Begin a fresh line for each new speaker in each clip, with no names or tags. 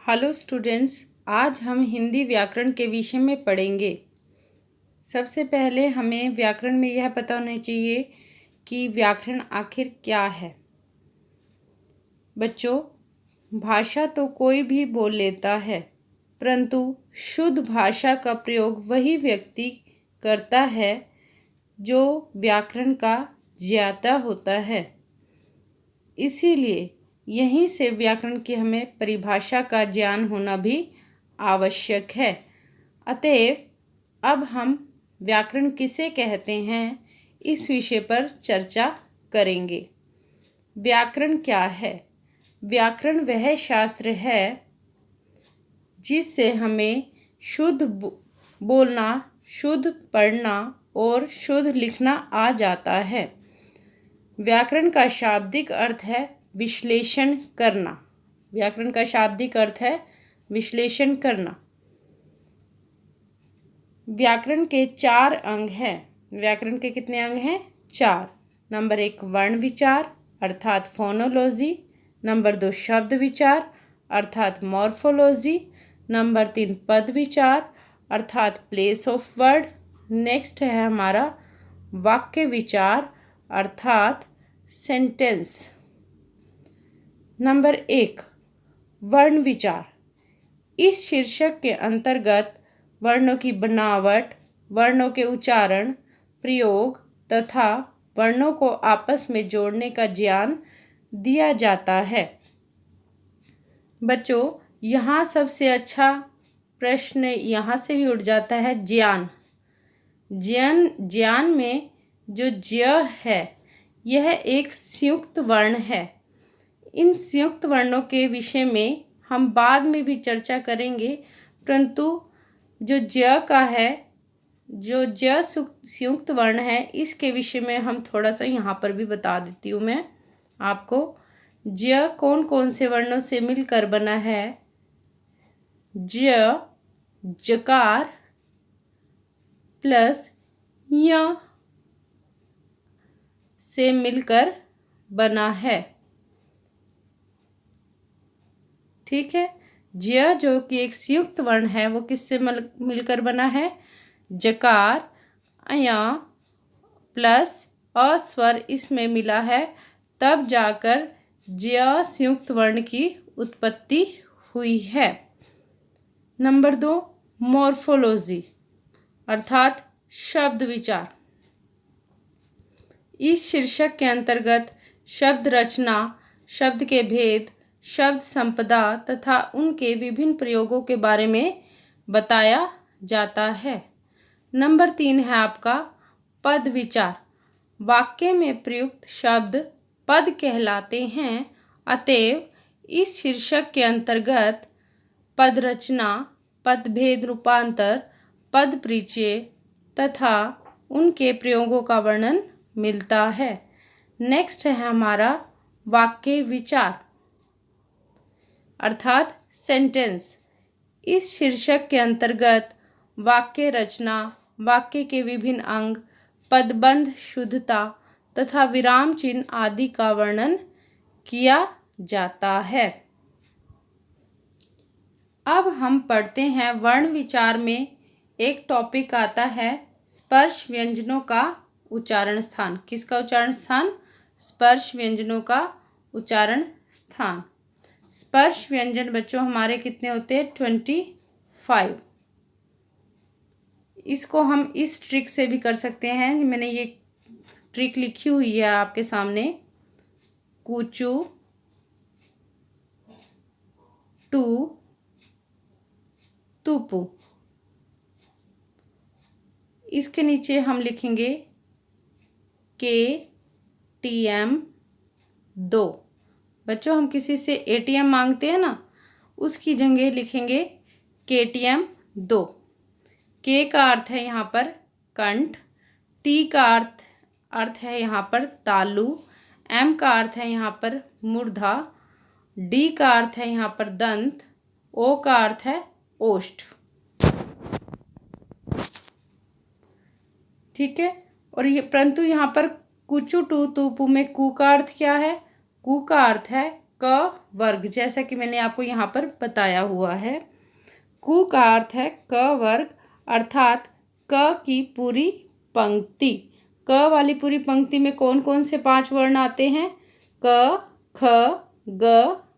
Hello students, आज हम हिंदी व्याकरण के विषय में पढ़ेंगे। सबसे पहले हमें व्याकरण में यह पता होना चाहिए कि व्याकरण आखिर क्या है। बच्चों, भाषा तो कोई भी बोल लेता है, परंतु शुद्ध भाषा का प्रयोग वही व्यक्ति करता है जो व्याकरण का ज्ञाता होता है। इसीलिए यहीं से व्याकरण की हमें परिभाषा का ज्ञान होना भी आवश्यक है। अतएव अब हम व्याकरण किसे कहते हैं, इस विषय पर चर्चा करेंगे। व्याकरण क्या है? व्याकरण वह शास्त्र है जिससे हमें शुद्ध बोलना, शुद्ध पढ़ना और शुद्ध लिखना आ जाता है। व्याकरण का शाब्दिक अर्थ है विश्लेषण करना। व्याकरण का शाब्दिक अर्थ है विश्लेषण करना। व्याकरण के 4 अंग हैं। व्याकरण के कितने अंग हैं? 4। नंबर 1 वर्ण विचार अर्थात फोनोलॉजी। नंबर 2 शब्द विचार अर्थात मॉर्फोलॉजी। नंबर 3 पद विचार अर्थात प्लेस ऑफ वर्ड। नेक्स्ट है हमारा वाक्य विचार अर्थात सेंटेंस। नंबर 1 वर्ण विचार। इस शीर्षक के अंतर्गत वर्णों की बनावट, वर्णों के उच्चारण, प्रयोग तथा वर्णों को आपस में जोड़ने का ज्ञान दिया जाता है। बच्चों, यहाँ सबसे अच्छा प्रश्न यहाँ से भी उठ जाता है ज्ञान। ज्ञान में जो ज्ञ है यह एक संयुक्त वर्ण है। इन संयुक्त वर्णों के विषय में हम बाद में भी चर्चा करेंगे, परंतु जो ज्ञ का है, जो ज्ञ संयुक्त वर्ण है, इसके विषय में हम थोड़ा सा यहाँ पर भी बता देती हूँ मैं आपको। ज्ञ कौन कौन से वर्णों से मिलकर बना है? ज्ञ जकार प्लस य से मिलकर बना है। ठीक है, ज्ञ जो कि एक संयुक्त वर्ण है वो किससे मिलकर बना है? जकार अया प्लस अ स्वर इसमें मिला है, तब जाकर ज्ञ संयुक्त वर्ण की उत्पत्ति हुई है। नंबर 2 मॉर्फोलॉजी अर्थात शब्द विचार। इस शीर्षक के अंतर्गत शब्द रचना, शब्द के भेद, शब्द संपदा तथा उनके विभिन्न प्रयोगों के बारे में बताया जाता है। नंबर 3 है आपका पद विचार। वाक्य में प्रयुक्त शब्द पद कहलाते हैं, अतएव इस शीर्षक के अंतर्गत पद रचना, पद भेद रूपांतर, पद परिचय तथा उनके प्रयोगों का वर्णन मिलता है। नेक्स्ट है हमारा वाक्य विचार अर्थात सेंटेंस। इस शीर्षक के अंतर्गत वाक्य रचना, वाक्य के विभिन्न अंग, पदबंध शुद्धता तथा विराम चिन्ह आदि का वर्णन किया जाता है। अब हम पढ़ते हैं वर्ण विचार में एक टॉपिक आता है स्पर्श व्यंजनों का उच्चारण स्थान। किसका उच्चारण स्थान? स्पर्श व्यंजनों का उच्चारण स्थान। स्पर्श व्यंजन बच्चों हमारे कितने होते हैं? 25। इसको हम इस ट्रिक से भी कर सकते हैं। मैंने ये ट्रिक लिखी हुई है आपके सामने। कुचू, टू, तुपू। इसके नीचे हम लिखेंगे KTM 2। बच्चों, हम किसी से ATM मांगते हैं ना, उसकी जगह लिखेंगे KTM 2। K का अर्थ है यहाँ पर कंठ, T का अर्थ है यहाँ पर तालु, M का अर्थ है यहाँ पर मूर्धा, D का अर्थ है यहाँ पर दंत, O का अर्थ है ओष्ठ। ठीक है, और ये परंतु यहाँ पर कुचु टू तुपु में कु का अर्थ क्या है? कु का अर्थ है क वर्ग, जैसा कि मैंने आपको यहाँ पर बताया हुआ है। कु का अर्थ है क वर्ग, अर्थात क की पूरी पंक्ति। क वाली पूरी पंक्ति में कौन कौन से 5 वर्ण आते हैं? क, ख, ग,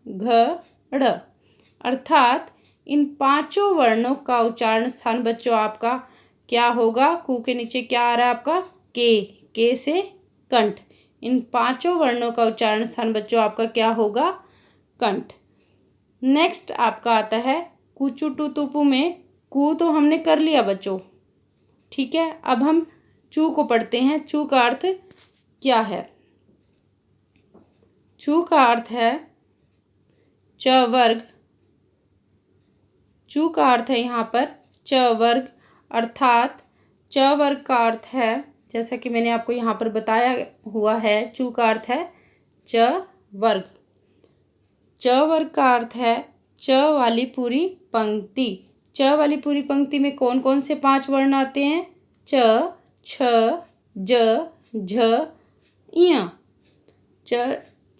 घ, ड़। अर्थात इन 5 वर्णों का उच्चारण स्थान बच्चों आपका क्या होगा? कु के नीचे क्या आ रहा है आपका? के से कंठ। इन 5 वर्णों का उच्चारण स्थान बच्चों आपका क्या होगा? कंठ। नेक्स्ट आपका आता है कुचु टू तुपु में। कु तो हमने कर लिया बच्चों, ठीक है। अब हम चू को पढ़ते हैं। चू का अर्थ क्या है? चू का अर्थ है च वर्ग। चू का अर्थ है यहाँ पर च वर्ग, अर्थात च वर्ग का अर्थ है, जैसा कि मैंने आपको यहाँ पर बताया हुआ है, चू का अर्थ है च वर्ग। च वर्ग का अर्थ है च वाली पूरी पंक्ति। च वाली पूरी पंक्ति में कौन कौन से 5 वर्ण आते हैं? च, छ, ज, झ, ञ।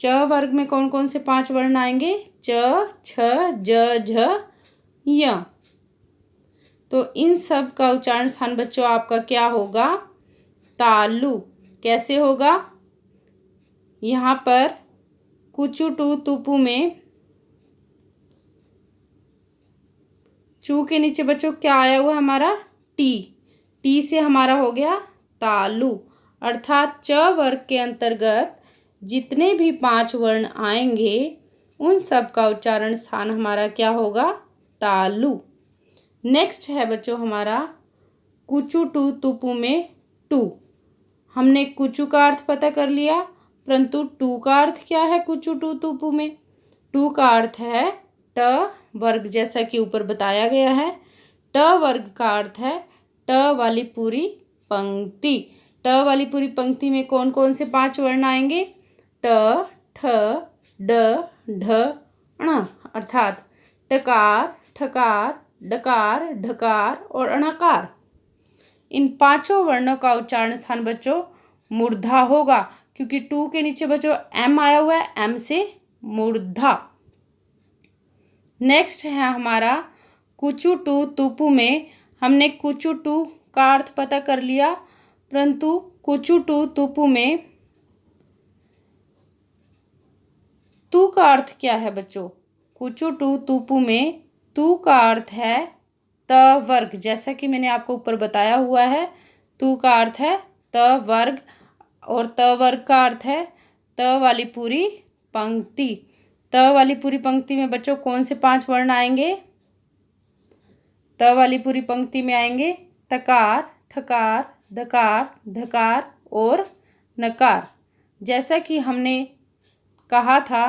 च वर्ग में कौन कौन से 5 वर्ण आएंगे? च, छ, ज, झ, य। तो इन सब का उच्चारण स्थान बच्चों आपका क्या होगा? तालु। कैसे होगा? यहाँ पर कुचु टू तुपु में चू के नीचे बच्चों क्या आया हुआ हमारा? टी से हमारा हो गया तालु। अर्थात च वर्ग के अंतर्गत जितने भी 5 वर्ण आएंगे उन सब का उच्चारण स्थान हमारा क्या होगा? तालु। नेक्स्ट है बच्चों हमारा कुचु टू तुपु में टू। हमने कुचु का अर्थ पता कर लिया, परंतु टू का अर्थ क्या है? कुचु टू तुपु में टू का अर्थ है ट वर्ग, जैसा कि ऊपर बताया गया है। ट वर्ग का अर्थ है ट वाली पूरी पंक्ति। ट वाली पूरी पंक्ति में कौन कौन से 5 वर्ण आएंगे? ट, ठ, ड, ढ, ण। अर्थात टकार, ठकार, डकार, ढकार और अणकार। इन 5 वर्णों का उच्चारण स्थान बच्चों मूर्धा होगा, क्योंकि टू के नीचे बच्चों एम आया हुआ है, एम से मूर्धा। नेक्स्ट है हमारा कुचु टू तुपु में। हमने कुचु टू का अर्थ पता कर लिया, परंतु कुचु टू तुपु में तू का अर्थ क्या है बच्चों? कुचु टू तुपु में तू का अर्थ है त वर्ग, जैसा कि मैंने आपको ऊपर बताया हुआ है। तू का अर्थ है त वर्ग, और त वर्ग का अर्थ है त वाली पूरी पंक्ति। त वाली पूरी पंक्ति में बच्चों कौन से 5 वर्ण आएंगे? त वाली पूरी पंक्ति में आएंगे तकार, थकार, धकार, धकार और नकार। जैसा कि हमने कहा था,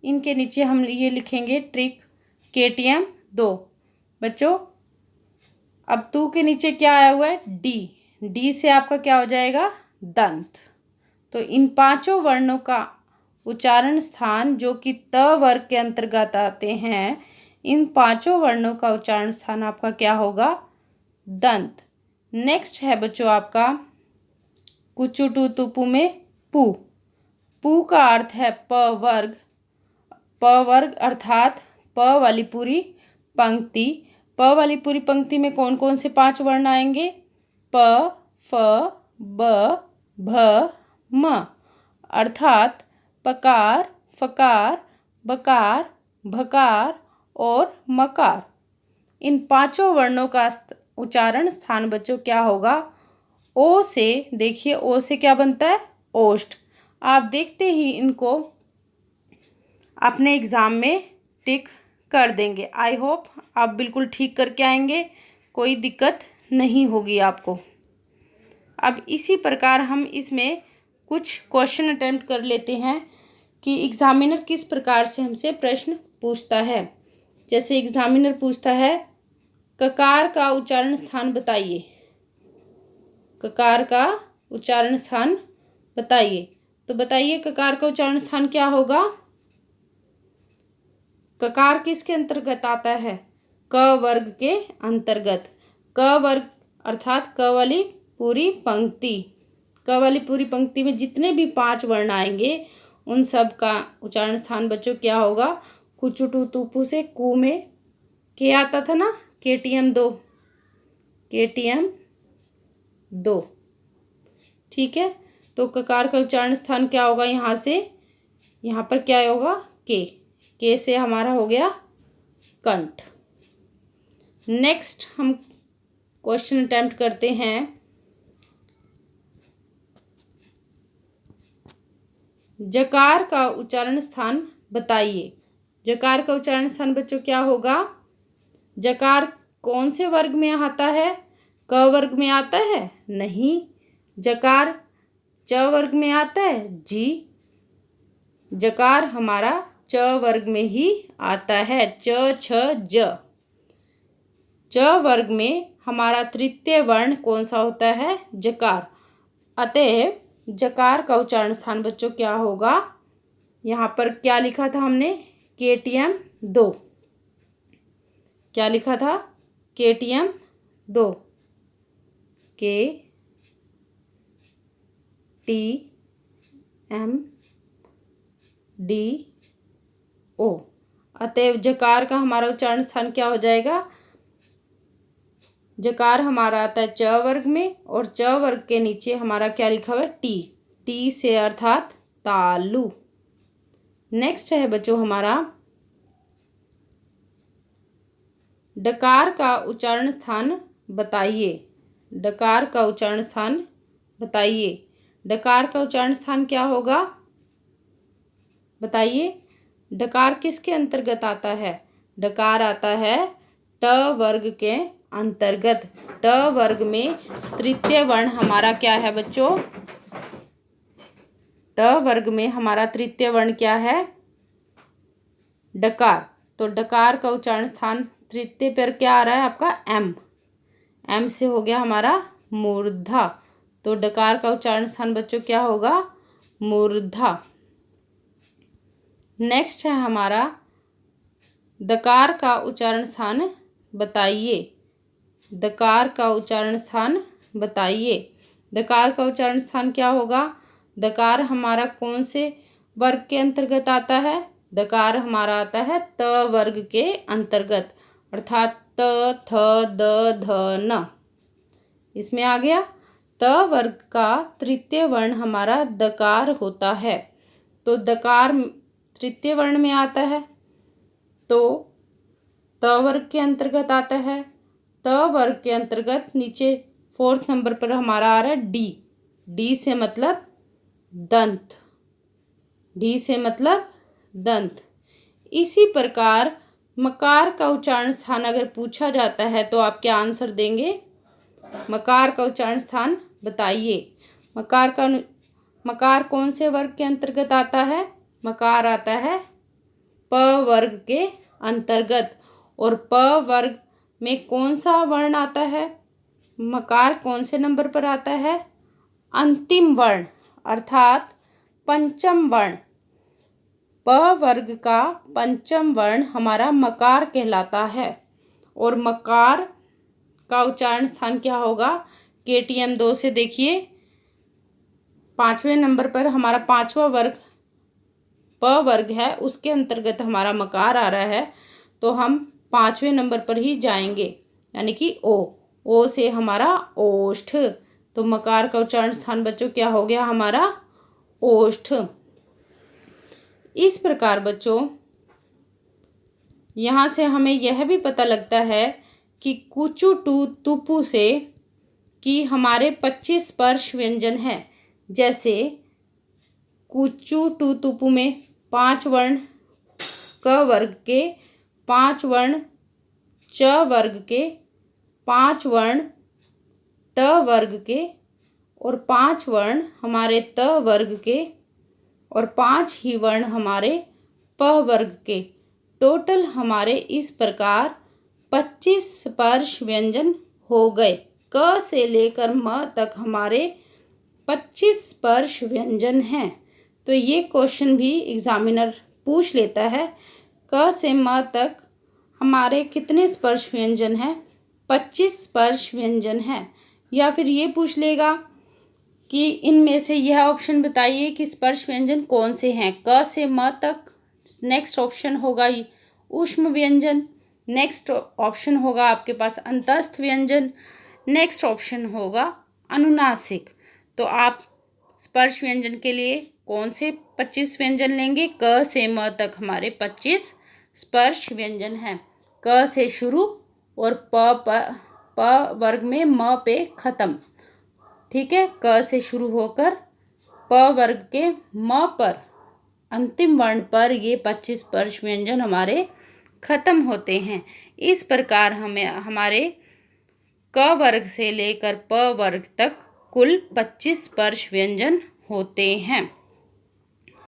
इनके नीचे हम ये लिखेंगे ट्रिक KTM 2। बच्चों अब तू के नीचे क्या आया हुआ है? डी से आपका क्या हो जाएगा? दंत। तो इन 5 वर्णों का उच्चारण स्थान जो कि त वर्ग के अंतर्गत आते हैं, इन 5 वर्णों का उच्चारण स्थान आपका क्या होगा? दंत। नेक्स्ट है बच्चों आपका कुचु टू तुपु में पू। पू का अर्थ है प वर्ग। प वर्ग अर्थात प वाली पूरी पंक्ति। प वाली पूरी पंक्ति में कौन कौन से 5 वर्ण आएंगे? प, फ, ब, भ, म। अर्थात पकार, फकार, बकार, भकार और मकार। इन 5 वर्णों का उच्चारण स्थान बच्चों क्या होगा? ओ से। देखिए ओ से क्या बनता है? ओष्ठ। आप देखते ही इनको अपने एग्ज़ाम में टिक कर देंगे। आई होप आप बिल्कुल ठीक करके आएंगे, कोई दिक्कत नहीं होगी आपको। अब इसी प्रकार हम इसमें कुछ क्वेश्चन अटेम्प्ट कर लेते हैं कि एग्जामिनर किस प्रकार से हमसे प्रश्न पूछता है। जैसे एग्जामिनर पूछता है ककार का उच्चारण स्थान बताइए। ककार का उच्चारण स्थान बताइए। तो बताइए ककार का उच्चारण स्थान क्या होगा? ककार किसके अंतर्गत आता है? क वर्ग के अंतर्गत। क वर्ग अर्थात क वाली पूरी पंक्ति। क वाली पूरी पंक्ति में जितने भी 5 वर्ण आएंगे उन सब का उच्चारण स्थान बच्चों क्या होगा? कुचु टू तुपु से कु में के आता था ना, KTM 2, KTM 2। ठीक है, तो ककार का उच्चारण स्थान क्या होगा? यहाँ से यहाँ पर क्या होगा? के से हमारा हो गया कंठ। नेक्स्ट हम क्वेश्चन अटेम्प्ट करते हैं। जकार का उच्चारण स्थान बताइए। जकार का उच्चारण स्थान बच्चों क्या होगा? जकार कौन से वर्ग में आता है? क वर्ग में आता है? नहीं। जकार च वर्ग में आता है? जी। जकार हमारा च वर्ग में ही आता है। च छ ज। च वर्ग में हमारा तृतीय वर्ण कौन सा होता है? जकार। अतः जकार का उच्चारण स्थान बच्चों क्या होगा? यहाँ पर क्या लिखा था हमने? KTM 2। क्या लिखा था? KTM 2। KTMDO। अतएव जकार का हमारा उच्चारण स्थान क्या हो जाएगा? जकार हमारा आता है च वर्ग में, और च वर्ग के नीचे हमारा क्या लिखा हुआ है? टी से अर्थात तालु। नेक्स्ट है बच्चों हमारा डकार का उच्चारण स्थान बताइए। डकार का उच्चारण स्थान बताइए। डकार का उच्चारण स्थान क्या होगा? बताइए। डकार किसके अंतर्गत आता है? डकार आता है ट वर्ग के अंतर्गत। ट वर्ग में तृतीय वर्ण हमारा क्या है बच्चों? ट वर्ग में हमारा तृतीय वर्ण क्या है? डकार। तो डकार का उच्चारण स्थान तृतीय पर क्या आ रहा है आपका? एम से हो गया हमारा मूर्धा। तो डकार का उच्चारण स्थान बच्चों क्या होगा? मूर्धा। नेक्स्ट है हमारा दकार का उच्चारण स्थान बताइए। दकार का उच्चारण स्थान बताइए। दकार का उच्चारण स्थान क्या होगा? दकार हमारा कौन से वर्ग के अंतर्गत आता है? दकार हमारा आता है त वर्ग के अंतर्गत, अर्थात त थ द ध न। इसमें आ गया। त वर्ग का तृतीय वर्ण हमारा दकार होता है। तो दकार तृतीय वर्ण में आता है, तो त वर्ग के अंतर्गत आता है। त वर्ग के अंतर्गत नीचे 4th नंबर पर हमारा आ रहा है डी से मतलब दंत। डी से मतलब दंत। इसी प्रकार मकार का उच्चारण स्थान अगर पूछा जाता है तो आप क्या आंसर देंगे? मकार का उच्चारण स्थान बताइए। मकार कौन से वर्ग के अंतर्गत आता है? मकार आता है प वर्ग के अंतर्गत। और प वर्ग में कौन सा वर्ण आता है? मकार कौन से नंबर पर आता है? अंतिम वर्ण, अर्थात पंचम वर्ण। प वर्ग का पंचम वर्ण हमारा मकार कहलाता है। और मकार का उच्चारण स्थान क्या होगा? KTM 2 से देखिए 5वें नंबर पर हमारा 5वां वर्ग प वर्ग है, उसके अंतर्गत हमारा मकार आ रहा है, तो हम 5वें नंबर पर ही जाएंगे, यानी कि ओ से हमारा ओष्ठ। तो मकार का उच्चारण स्थान बच्चों क्या हो गया हमारा? ओष्ठ। इस प्रकार बच्चों यहाँ से हमें यह भी पता लगता है कि कुचु टू तुपु से कि हमारे 25 स्पर्श व्यंजन हैं। जैसे कुचु टू तुपु में 5 वर्ण क वर्ग के, 5 वर्ण च वर्ग के, 5 वर्ण ट वर्ग के, और 5 वर्ण हमारे त वर्ग के, और 5 ही वर्ण हमारे प वर्ग के। टोटल हमारे इस प्रकार 25 स्पर्श व्यंजन हो गए। क से लेकर म तक हमारे 25 स्पर्श व्यंजन हैं। तो ये क्वेश्चन भी एग्जामिनर पूछ लेता है, क से म तक हमारे कितने स्पर्श व्यंजन हैं? 25 स्पर्श व्यंजन हैं। या फिर ये पूछ लेगा कि इनमें से यह ऑप्शन बताइए कि स्पर्श व्यंजन कौन से हैं। क से म तक नेक्स्ट ऑप्शन होगा ऊष्म व्यंजन, नेक्स्ट ऑप्शन होगा आपके पास अंतस्थ व्यंजन, नेक्स्ट ऑप्शन होगा अनुनासिक। तो आप स्पर्श व्यंजन के लिए कौन से 25 व्यंजन लेंगे? क से म तक हमारे 25 स्पर्श व्यंजन हैं। क से शुरू और प वर्ग में म पे खत्म। ठीक है, क से शुरू होकर प वर्ग के म पर अंतिम वर्ण पर ये 25 स्पर्श व्यंजन हमारे खत्म होते हैं। इस प्रकार हमें हमारे क वर्ग से लेकर प वर्ग तक कुल 25 स्पर्श व्यंजन होते हैं।